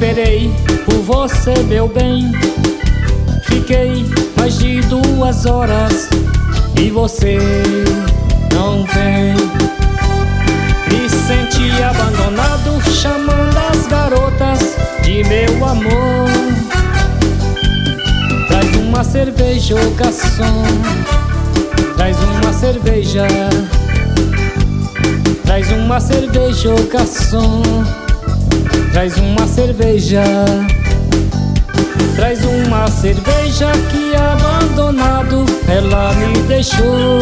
Esperei por você, meu bem. Fiquei mais de 2 horas e você não vem. Me senti abandonado, chamando as garotas de meu amor. Traz uma cerveja, ô garçom. Traz uma cerveja. Traz uma cerveja, ô garçom. Traz uma cerveja. Traz uma cerveja que abandonado ela me deixou.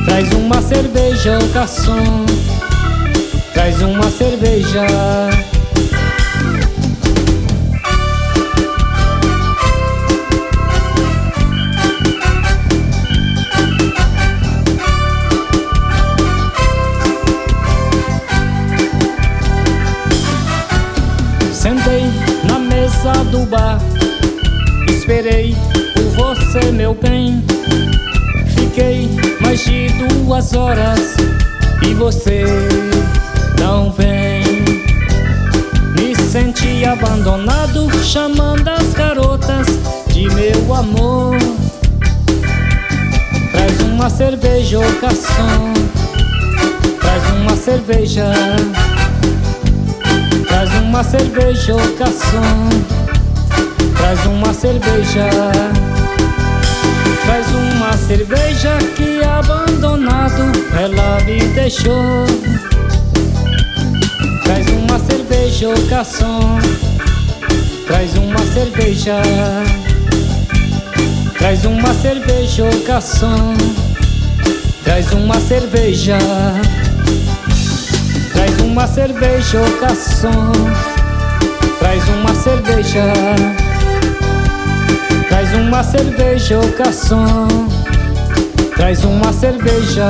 Traz uma cerveja, ô garçom. Traz uma cerveja. Sentei na mesa do bar, esperei por você, meu bem. Fiquei mais de 2 horas e você não vem. Me senti abandonado, chamando as garotas de meu amor. Traz uma cerveja, ô garçom. Traz uma cerveja. Traz uma cerveja, ô garçom. Traz uma cerveja. Traz uma cerveja que abandonado ela me deixou. Traz uma cerveja, ô garçom. Traz uma cerveja. Traz uma cerveja, ô garçom. Traz uma cerveja. Traz uma cerveja, ô garçom. Traz uma cerveja. Traz uma cerveja, ô garçom. Traz uma cerveja.